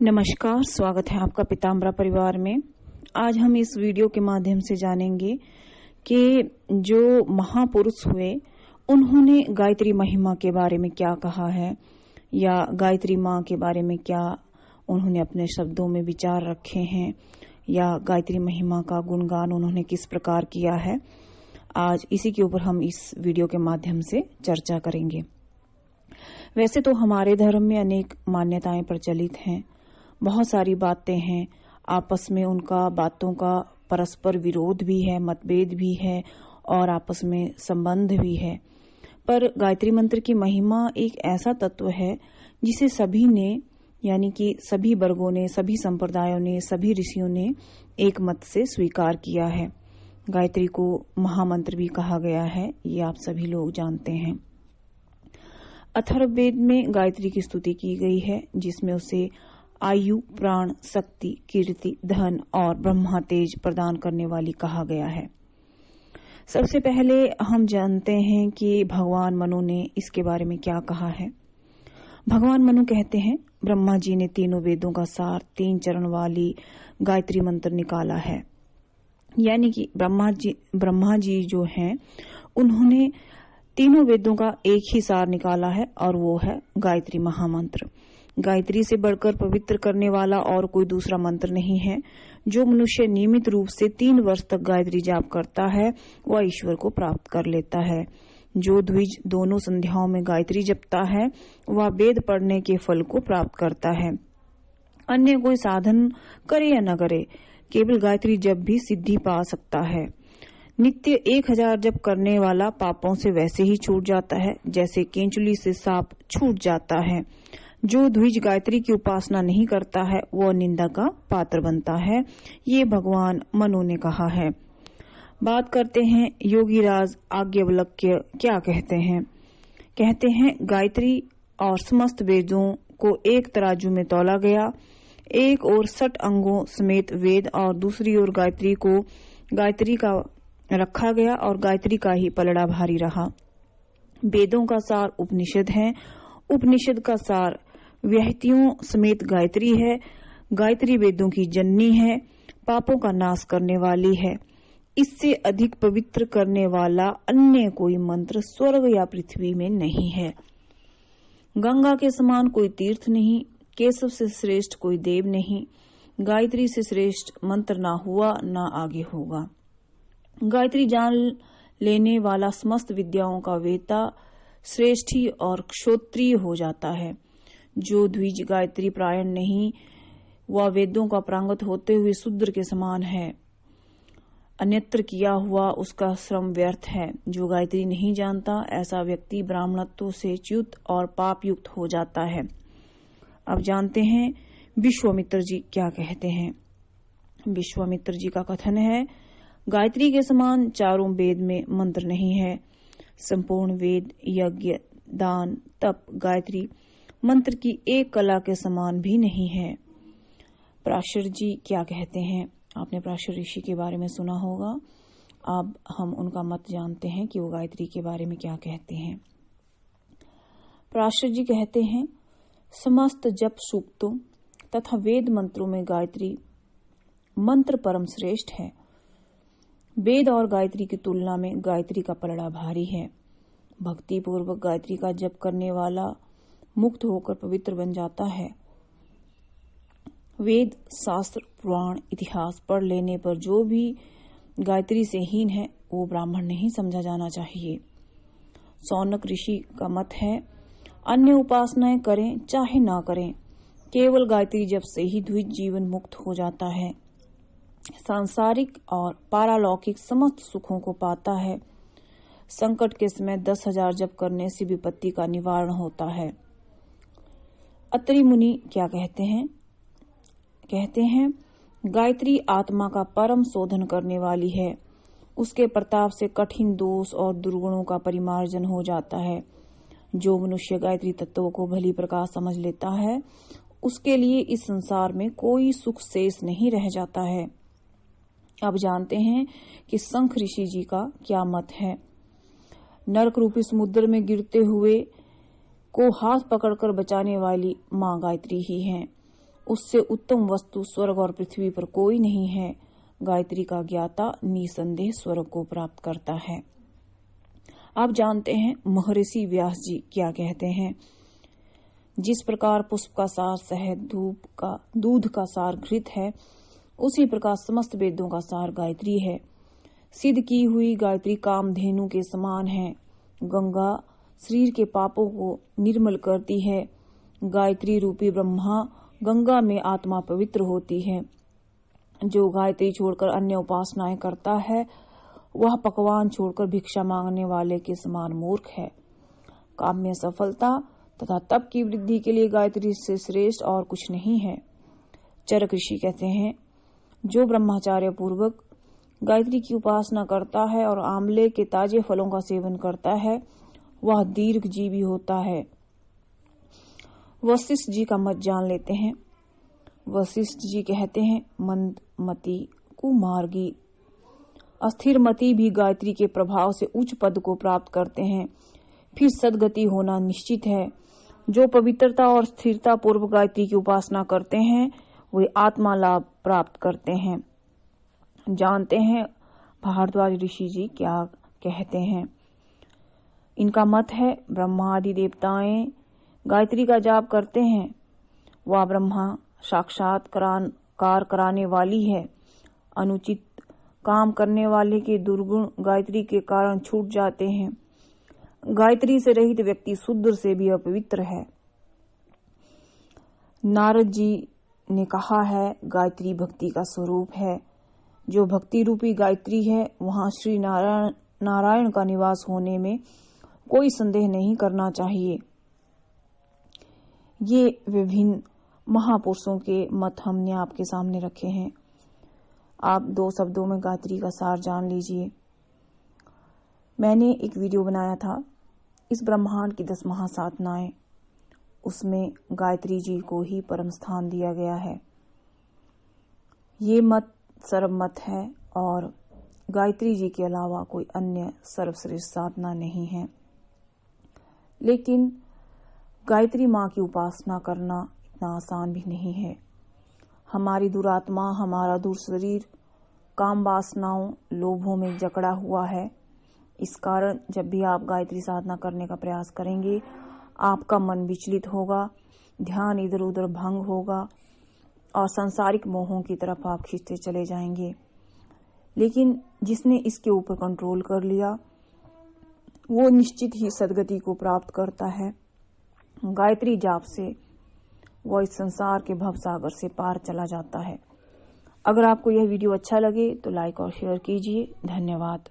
नमस्कार, स्वागत है आपका पीताम्बरा परिवार में। आज हम इस वीडियो के माध्यम से जानेंगे कि जो महापुरुष हुए उन्होंने गायत्री महिमा के बारे में क्या कहा है या गायत्री माँ के बारे में क्या उन्होंने अपने शब्दों में विचार रखे हैं या गायत्री महिमा का गुणगान उन्होंने किस प्रकार किया है। आज इसी के ऊपर हम इस वीडियो के माध्यम से चर्चा करेंगे। वैसे तो हमारे धर्म में अनेक मान्यताएं प्रचलित हैं, बहुत सारी बातें हैं, आपस में उनका बातों का परस्पर विरोध भी है, मतभेद भी है और आपस में संबंध भी है। पर गायत्री मंत्र की महिमा एक ऐसा तत्व है जिसे सभी ने, यानी कि सभी वर्गों ने, सभी संप्रदायों ने, सभी ऋषियों ने एक मत से स्वीकार किया है। गायत्री को महामंत्र भी कहा गया है, ये आप सभी लोग जानते हैं। अथर्ववेद में गायत्री की स्तुति की गई है, जिसमें उसे आयु, प्राण, शक्ति, कीर्ति, धन और ब्रह्मा तेज प्रदान करने वाली कहा गया है। सबसे पहले हम जानते हैं कि भगवान मनु ने इसके बारे में क्या कहा है। भगवान मनु कहते हैं, ब्रह्मा जी ने तीनों वेदों का सार 3 चरण वाली गायत्री मंत्र निकाला है। यानी कि ब्रह्मा जी जो हैं उन्होंने तीनों वेदों का एक ही सार निकाला है और वो है गायत्री महामंत्र। गायत्री से बढ़कर पवित्र करने वाला और कोई दूसरा मंत्र नहीं है। जो मनुष्य नियमित रूप से 3 वर्ष तक गायत्री जाप करता है वह ईश्वर को प्राप्त कर लेता है। जो द्विज दोनों संध्याओं में गायत्री जपता है वह वेद पढ़ने के फल को प्राप्त करता है। अन्य कोई साधन करे या न करे, केवल गायत्री जप भी सिद्धि पा सकता है। नित्य 1000 जप करने वाला पापों से वैसे ही छूट जाता है जैसे केंचुली से सांप छूट जाता है। जो द्विज गायत्री की उपासना नहीं करता है वह निंदा का पात्र बनता है, ये भगवान मनु ने कहा है। बात करते हैं योगीराज याज्ञवल्क्य क्या कहते हैं। कहते हैं, गायत्री और समस्त वेदों को एक तराजू में तौला गया। एक ओर 60 अंगों समेत वेद और दूसरी ओर गायत्री का रखा गया और गायत्री का ही पलड़ा भारी रहा। वेदों का सार उपनिषद है, उपनिषद का सार व्यहतियों समेत गायत्री है। गायत्री वेदों की जननी है, पापों का नाश करने वाली है। इससे अधिक पवित्र करने वाला अन्य कोई मंत्र स्वर्ग या पृथ्वी में नहीं है। गंगा के समान कोई तीर्थ नहीं, केशव से श्रेष्ठ कोई देव नहीं। गायत्री से श्रेष्ठ मंत्र ना हुआ ना आगे होगा। गायत्री जान लेने वाला समस्त विद्याओं का वेता श्रेष्ठी और क्षोत्रिय हो जाता है। जो द्विज गायत्री प्रायण नहीं, वह वेदों का प्रांगत होते हुए शूद्र के समान है। अन्यत्र किया हुआ उसका श्रम व्यर्थ है। जो गायत्री नहीं जानता, ऐसा व्यक्ति ब्राह्मणत्व से च्युत और पाप युक्त हो जाता है। अब जानते हैं विश्वामित्र जी क्या कहते हैं। विश्वामित्र जी का कथन है, गायत्री के समान चारों वेद में मंत्र नहीं है। संपूर्ण वेद, यज्ञ, दान, तप गायत्री मंत्र की एक कला के समान भी नहीं है। पराशर जी क्या कहते हैं। आपने पराशर ऋषि के बारे में सुना होगा। अब हम उनका मत जानते हैं कि वो गायत्री के बारे में क्या कहते हैं। पराशर जी कहते हैं, समस्त जप सूक्तों तथा वेद मंत्रों में गायत्री मंत्र परम श्रेष्ठ है। वेद और गायत्री की तुलना में गायत्री का पलड़ा भारी है। भक्ति पूर्वक गायत्री का जप करने वाला मुक्त होकर पवित्र बन जाता है। वेद, शास्त्र, पुराण, इतिहास पढ़ लेने पर जो भी गायत्री से हीन है वो ब्राह्मण नहीं समझा जाना चाहिए। सौनक ऋषि का मत है, अन्य उपासनाएं करें चाहे ना करें, केवल गायत्री जप से ही द्विज जीवन मुक्त हो जाता है। सांसारिक और पारलौकिक समस्त सुखों को पाता है। संकट के समय 10,000 जप करने से विपत्ति का निवारण होता है। अत्रि मुनि क्या कहते हैं। कहते हैं, गायत्री आत्मा का परम शोधन करने वाली है। उसके प्रताप से कठिन दोष और दुर्गुणों का परिमार्जन हो जाता है। जो मनुष्य गायत्री तत्वों को भली प्रकार समझ लेता है उसके लिए इस संसार में कोई सुख शेष नहीं रह जाता है। अब जानते हैं कि शंख ऋषि जी का क्या मत है। नरक रूपी समुद्र में गिरते हुए को हाथ पकड़कर बचाने वाली माँ गायत्री ही है। उससे उत्तम वस्तु स्वर्ग और पृथ्वी पर कोई नहीं है। गायत्री का ज्ञाता निसंदेह स्वर्ग को प्राप्त करता है। आप जानते हैं महर्षि व्यास जी क्या कहते हैं? जिस प्रकार पुष्प का सार शहद, दूध का सार घृत है, उसी प्रकार समस्त वेदों का सार गायत्री है। सिद्ध की हुई गायत्री कामधेनु के समान है। गंगा शरीर के पापों को निर्मल करती है। गायत्री रूपी ब्रह्मा गंगा में आत्मा पवित्र होती है। जो गायत्री छोड़कर अन्य उपासनाएं करता है, वह पकवान छोड़कर भिक्षा मांगने वाले के समान मूर्ख है। काम में सफलता तथा तप की वृद्धि के लिए गायत्री से श्रेष्ठ और कुछ नहीं है। चरक ऋषि कहते हैं, जो ब्रह्मचार्य पूर्वक गायत्री की उपासना करता है और आंवले के ताजे फलों का सेवन करता है, वह दीर्घ जीवी होता है। वशिष्ठ जी का मत जान लेते हैं। वशिष्ठ जी कहते हैं, मंदमती, कुमार्गी, अस्थिरमती भी गायत्री के प्रभाव से उच्च पद को प्राप्त करते हैं। फिर सदगति होना निश्चित है। जो पवित्रता और स्थिरता पूर्व गायत्री की उपासना करते हैं, वे आत्मा लाभ प्राप्त करते हैं। जानते हैं भारद्वाज ऋषि जी क्या कहते हैं? इनका मत है, ब्रह्मा आदि देवताएं गायत्री का जाप करते हैं। वह ब्रह्मा साक्षात्कार कराने वाली है। अनुचित काम करने वाले के दुर्गुण गायत्री के कारण छूट जाते हैं। गायत्री से रहित व्यक्ति शूद्र से भी अपवित्र है। नारद जी ने कहा है, गायत्री भक्ति का स्वरूप है। जो भक्ति रूपी गायत्री है, वहां श्री नारायण का निवास होने में कोई संदेह नहीं करना चाहिए। ये विभिन्न महापुरुषों के मत हमने आपके सामने रखे हैं। आप 2 शब्दों में गायत्री का सार जान लीजिए। मैंने एक वीडियो बनाया था, इस ब्रह्मांड की 10 महासाधनाएं, उसमें गायत्री जी को ही परम स्थान दिया गया है। ये मत सर्वमत है और गायत्री जी के अलावा कोई अन्य सर्वश्रेष्ठ साधना नहीं है। लेकिन गायत्री माँ की उपासना करना इतना आसान भी नहीं है। हमारी दुरात्मा, हमारा दुर्शरीर काम वासनाओं, लोभों में जकड़ा हुआ है। इस कारण जब भी आप गायत्री साधना करने का प्रयास करेंगे, आपका मन विचलित होगा, ध्यान इधर उधर भंग होगा और सांसारिक मोहों की तरफ आप खींचते चले जाएंगे। लेकिन जिसने इसके ऊपर कंट्रोल कर लिया, वो निश्चित ही सदगति को प्राप्त करता है। गायत्री जाप से वो इस संसार के भवसागर से पार चला जाता है। अगर आपको यह वीडियो अच्छा लगे तो लाइक और शेयर कीजिए। धन्यवाद।